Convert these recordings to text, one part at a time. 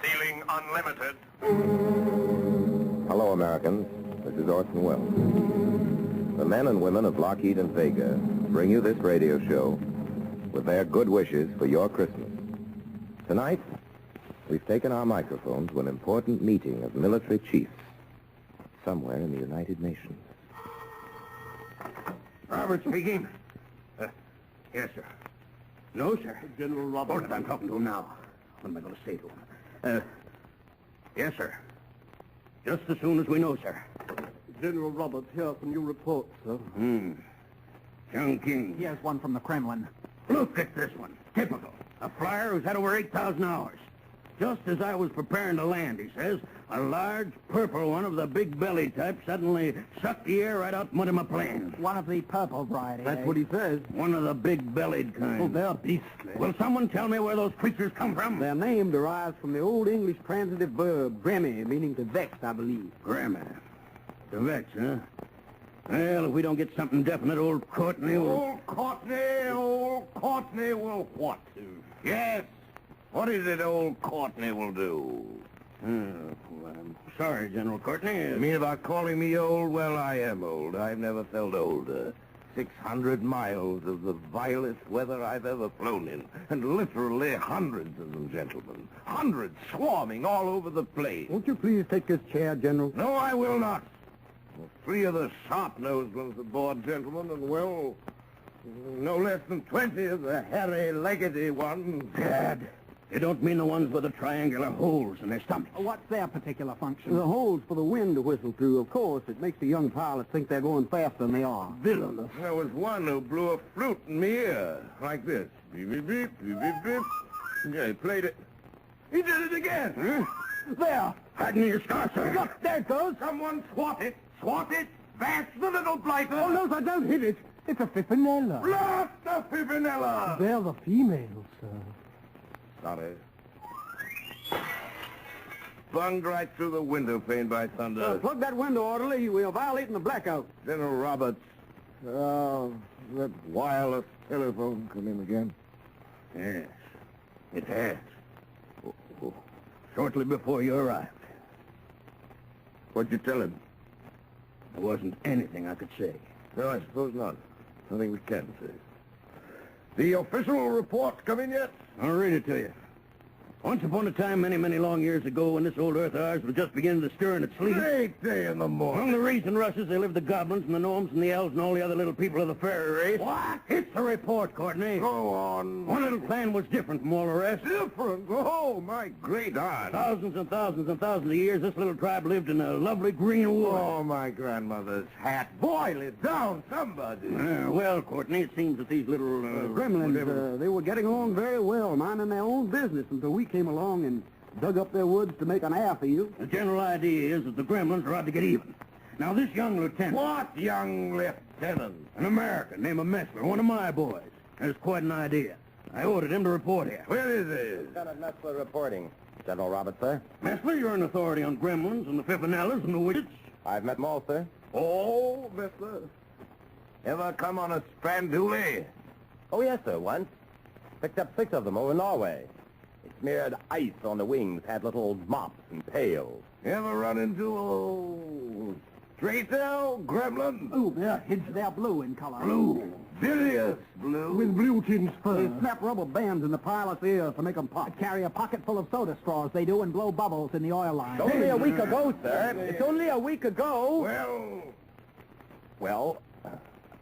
Ceiling unlimited. Hello, Americans. This is Orson Welles. The men and women of Lockheed and Vega bring you this radio show with their good wishes for your Christmas. Tonight, we've taken our microphone to an important meeting of military chiefs somewhere in the United Nations. Robert speaking. Yes, sir. No, sir. General Roberts. Orson, I'm talking to him now. What am I going to say to him? Yes, sir. Just as soon as we know, sir. General Roberts, here from your report, sir. Young King. Here's one from the Kremlin. Look at this one. Typical. A flyer who's had over 8,000 hours. Just as I was preparing to land, he says, a large purple one of the big belly type suddenly sucked the air right out from under my plane. One of the purple variety. That's what he says. One of the big-bellied kind. Oh, they're beastly. Will someone tell me where those creatures come from? Their name derives from the old English transitive verb, gremmy, meaning to vex, I believe. Gremlin. To vex, huh? Well, if we don't get something definite, old Courtney will... Old Courtney will what? Yes. What is it old Courtney will do? Well, I'm sorry, General Courtney. You mean about calling me old? Well, I am old. I've never felt older. 600 miles of the vilest weather I've ever flown in. And literally hundreds of them, gentlemen. Hundreds swarming all over the place. Won't you please take this chair, General? No, I will not. Well, 3 of the sharp-nosed ones aboard, gentlemen, and, well, no less than 20 of the hairy-leggedy ones. Dad, you don't mean the ones with the triangular holes in their stomachs. What's their particular function? The holes for the wind to whistle through. Of course, it makes the young pilots think they're going faster than they are. Villainous. There was one who blew a flute in my ear, like this. Beep, beep, beep, beep, beep, beep. Yeah, he played it. He did it again. Huh? There! Hide in your scar, sir. Look, there it goes. Someone swat it. Swat it. That's the little blighter. Oh, no, sir, don't hit it. It's a Pimpinella. Blast the Pimpinella! They're the females, sir. Sorry. Bunged right through the window pane by thunder. Plug that window, orderly. We are violating the blackout. General Roberts. That wireless telephone come in again? Yes, it has. Shortly before you arrived. What'd you tell him? There wasn't anything I could say. No, I suppose not. Nothing we can say. The official report come in yet? I'll read it to you. Once upon a time, many, many long years ago, when this old earth of ours was just beginning to stir in its sleep... Great day in the morning. Among the reeds and rushes, there lived the goblins and the gnomes and the elves and all the other little people of the fairy race. What? It's a report, Courtney. Go on. One little clan was different from all the rest. Different? Oh, my great aunt. Thousands and thousands and thousands of years, this little tribe lived in a lovely green wood. Oh, my grandmother's hat. Boil it down, somebody. Well, Courtney, it seems that these little... Gremlins, they were getting along very well, minding their own business until we came along and dug up their woods to make an airfield. The general idea is that the Gremlins are out to get even. Now, this young lieutenant... What young lieutenant? An American named Messler, one of my boys. Has quite an idea. I ordered him to report here. Where is he? Lieutenant Messler reporting. General Roberts, sir. Messler, you're an authority on Gremlins and the Pimpinellas and the Witches. I've met them all, sir. Oh, mister. Ever come on a strandoolie? Oh, yes, sir, once. Picked up 6 of them over Norway. They smeared ice on the wings, had little mops and pails. Ever run into a straight-tail gremlin? Oh, their heads, they're blue in color. Blue. Bilious blue. With blue tinge fur. They snap rubber bands in the pilot's ears to make them pop. Carry a pocket full of soda straws, they do, and blow bubbles in the oil line. It's only a week ago, sir. It's only a week ago. Well,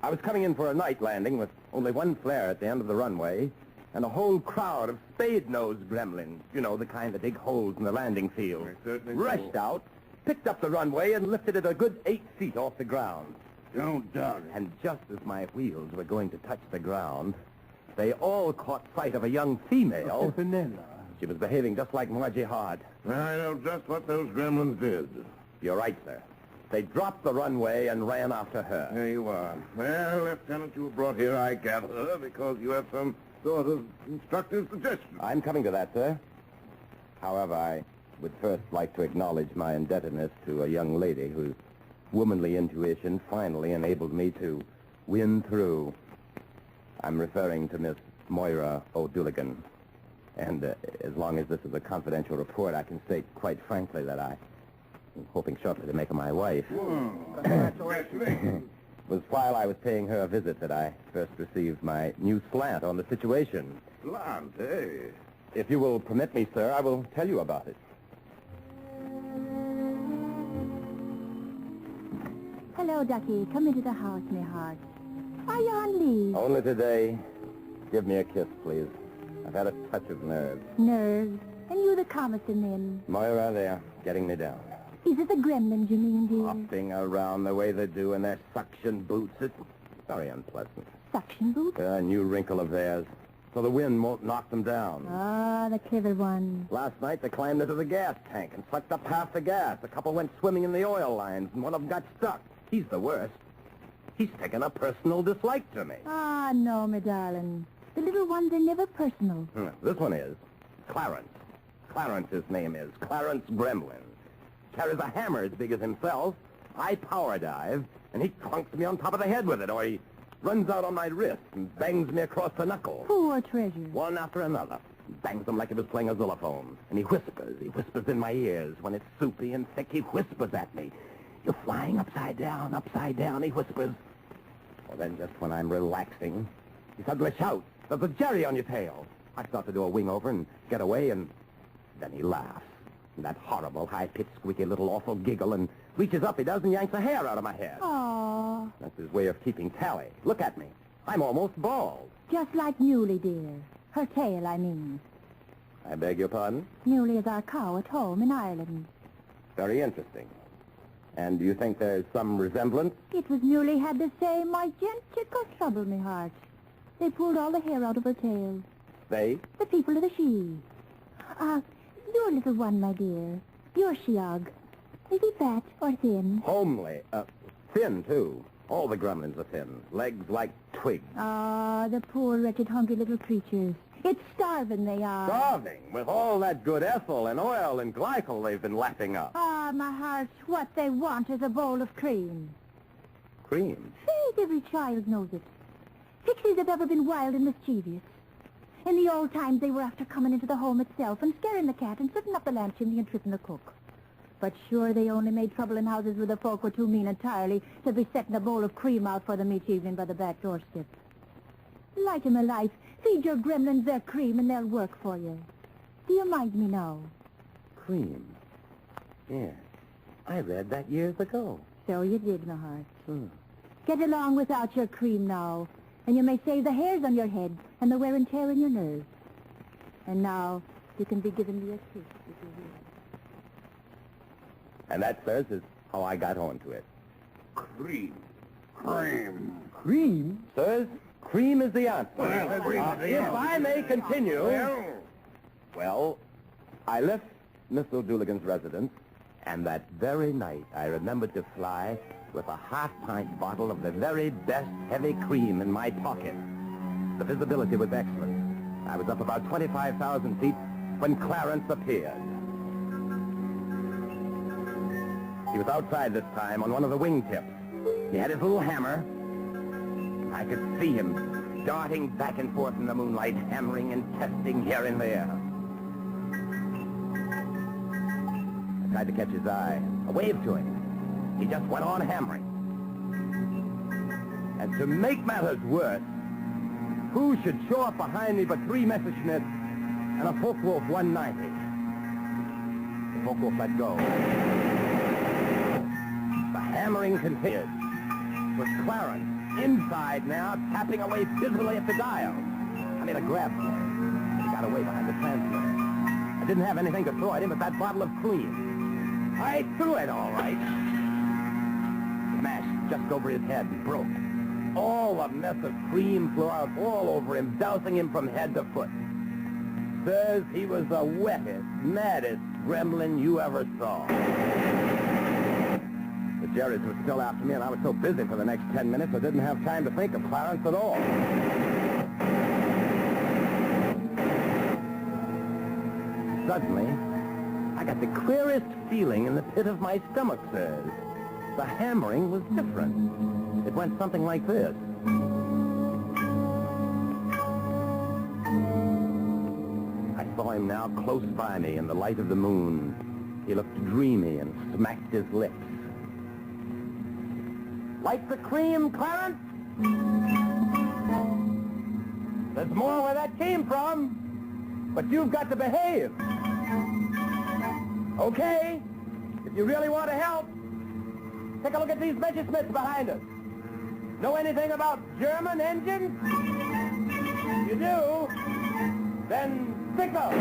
I was coming in for a night landing with only one flare at the end of the runway and a whole crowd of spade-nosed gremlins. You know, the kind that dig holes in the landing field. I certainly Rushed do. out, picked up the runway, and lifted it a good 8 feet off the ground. Don't doubt it. And just as my wheels were going to touch the ground, they all caught sight of a young female. Pimpinella. She was behaving just like Margie Hart. I know just what those gremlins did. You're right, sir. They dropped the runway and ran after her. There you are. Well, Lieutenant, you were brought here, I gather, because you have some sort of instructive suggestion. I'm coming to that, sir. However, I would first like to acknowledge my indebtedness to a young lady whose womanly intuition finally enabled me to win through. I'm referring to Miss Moira O'Dooligan. And as long as this is a confidential report, I can state quite frankly that I'm hoping shortly to make her my wife. Congratulations. It was while I was paying her a visit that I first received my new slant on the situation. Slant, eh? If you will permit me, sir, I will tell you about it. Hello, Ducky. Come into the house, my heart. Are you on leave? Only today. Give me a kiss, please. I've had a touch of nerves. Nerves. And you the calmest of men. Moira, they're getting me down. Is it the gremlins, you mean, dear? Hopping around the way they do in their suction boots. It's very unpleasant. Suction boots? A new wrinkle of theirs. So the wind won't knock them down. Ah, the clever one. Last night they climbed into the gas tank and sucked up half the gas. A couple went swimming in the oil lines, and one of them got stuck. He's the worst. He's taken a personal dislike to me. Ah, no, my darling. The little ones are never personal. This one is Clarence. Clarence, his name is. Clarence Gremlin. Carries a hammer as big as himself. I power dive, and he clunks me on top of the head with it, or he runs out on my wrist and bangs me across the knuckle. Poor treasure. One after another. Bangs them like he was playing a xylophone. And he whispers in my ears. When it's soupy and thick, he whispers at me. You're flying upside down, he whispers. Well, then just when I'm relaxing, he suddenly shouts, there's a jerry on your tail. I start to do a wing over and get away, and then he laughs. And that horrible, high-pitched, squeaky little awful giggle, and reaches up, he does, and yanks a hair out of my head. Aw, That's his way of keeping tally. Look at me. I'm almost bald. just like Muley, dear. Her tail, I mean. I beg your pardon? Muley is our cow at home in Ireland. Very interesting. And do you think there's some resemblance? It was Muley had the same identical trouble, my heart. They pulled all the hair out of her tail. They? The people of the she. Your little one, my dear. Your sheog. Is he fat or thin? Homely. Thin, too. All the gremlins are thin. Legs like twigs. Ah, the poor, wretched, hungry little creatures. It's starving they are. Starving with all that good ethyl and oil and glycol they've been lapping up. Ah, my heart, what they want is a bowl of cream. Cream. Faith, every child knows it. Pixies have ever been wild and mischievous. In the old times, they were after coming into the home itself and scaring the cat and setting up the lamp chimney and tripping the cook. But sure, they only made trouble in houses where the folk were too mean entirely to be setting a bowl of cream out for them each evening by the back doorstep. Light 'em a life. Feed your gremlins their cream and they'll work for you. Do you mind me now? Cream. Yes. I read that years ago. So you did, my heart. Get along without your cream now, and you may save the hairs on your head and the wear and tear in your nerves. And now, you can be giving me a kiss if you will. And that, sirs, is how I got onto it. Cream. Cream? Sirs, cream is the answer. Well, If I may continue... Well, I left Miss O'Dooligan's residence, and that very night I remembered to fly with a half-pint bottle of the very best heavy cream in my pocket. The visibility was excellent. I was up about 25,000 feet when Clarence appeared. He was outside this time on one of the wingtips. He had his little hammer. I could see him darting back and forth in the moonlight, hammering and testing here and there. I tried to catch his eye. I waved to him. He just went on hammering. And to make matters worse, who should show up behind me but three Messerschmitts and a Focke-Wulf 190. The Focke-Wulf let go. The hammering continued. It was Clarence, inside now, tapping away busily at the dial. I made a grab for him. He got away behind the transmitter. I didn't have anything to throw at him but that bottle of cream. I threw it all right. Smashed just over his head and broke. All the mess of cream flew out all over him, dousing him from head to foot. Says he was the wettest, maddest gremlin you ever saw. The Jerrys were still after me, and I was so busy for the next 10 minutes I didn't have time to think of Clarence at all. Suddenly, I got the queerest feeling in the pit of my stomach, sirs. The hammering was different. It went something like this. I standing now close by me in the light of the moon. He looked dreamy and smacked his lips. Like the cream, Clarence? There's more where that came from, but you've got to behave. Okay? If you really want to help, take a look at these Messerschmitts behind us. Know anything about German engines? You do? Then pick up.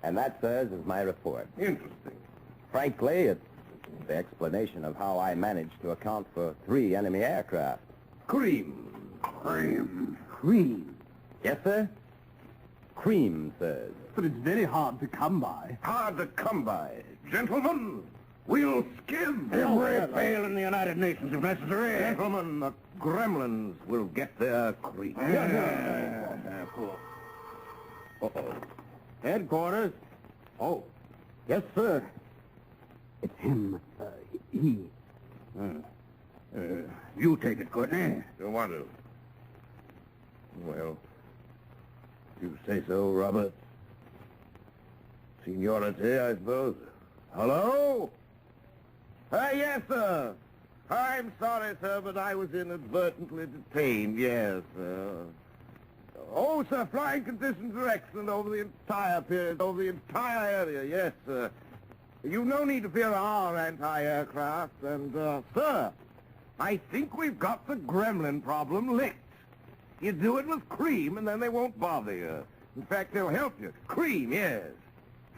And that, sirs, is my report. Interesting. Frankly, it's the explanation of how I managed to account for 3 enemy aircraft. Cream. Cream. Yes, sir? Cream, sirs. But it's very hard to come by. Hard to come by. Gentlemen, we'll skim every fail in the United Nations if necessary. Gentlemen, the Gremlins will get their cream. Uh-oh. Headquarters. Oh, Yes, sir. It's him. He. You take it, Courtney. you want to? Well, you say so, Robert. Seniority, I suppose. Hello? Yes, sir. I'm sorry, sir, but I was inadvertently detained, yes. Oh, sir, flying conditions are excellent over the entire area, yes, sir. You've no need to fear our anti-aircraft, and, sir, I think we've got the Gremlin problem licked. You do it with cream, and then they won't bother you. In fact, they'll help you. Cream, yes.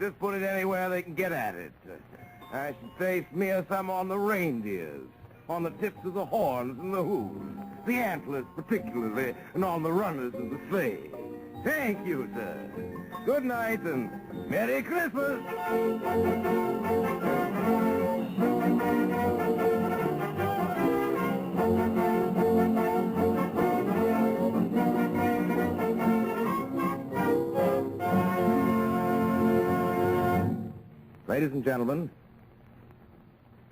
Just put it anywhere they can get at it. I should say smear some on the reindeers, on the tips of the horns and the hooves, the antlers particularly, and on the runners of the sleigh. Thank you, sir. Good night, and Merry Christmas! Ladies and gentlemen,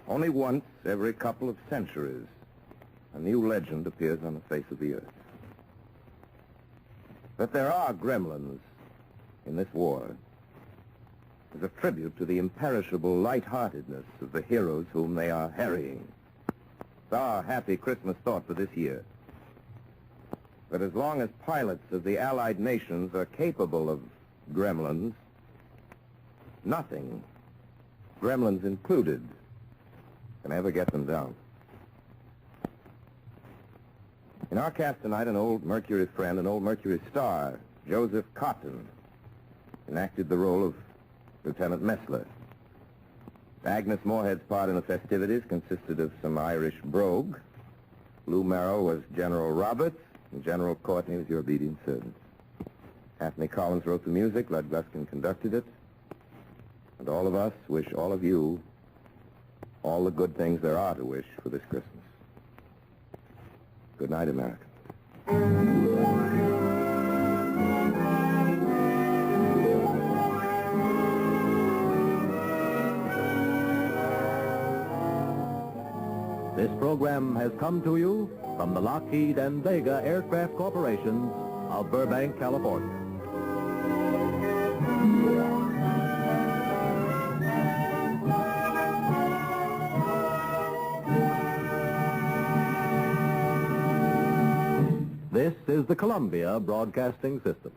only once every couple of centuries, a new legend appears on the face of the earth. That there are gremlins in this war is a tribute to the imperishable lightheartedness of the heroes whom they are harrying. It's our happy Christmas thought for this year. That as long as pilots of the Allied nations are capable of gremlins, nothing, gremlins included, can ever get them down. In our cast tonight, an old Mercury friend, an old Mercury star, Joseph Cotton, enacted the role of Lieutenant Messler. Agnes Moorehead's part in the festivities consisted of some Irish brogue. Lou Merrill was General Roberts, and General Courtney was your obedient servant. Anthony Collins wrote the music, Lud Gluskin conducted it, and all of us wish all of you all the good things there are to wish for this Christmas. Good night, America. This program has come to you from the Lockheed and Vega Aircraft Corporations of Burbank, California. This is the Columbia Broadcasting System.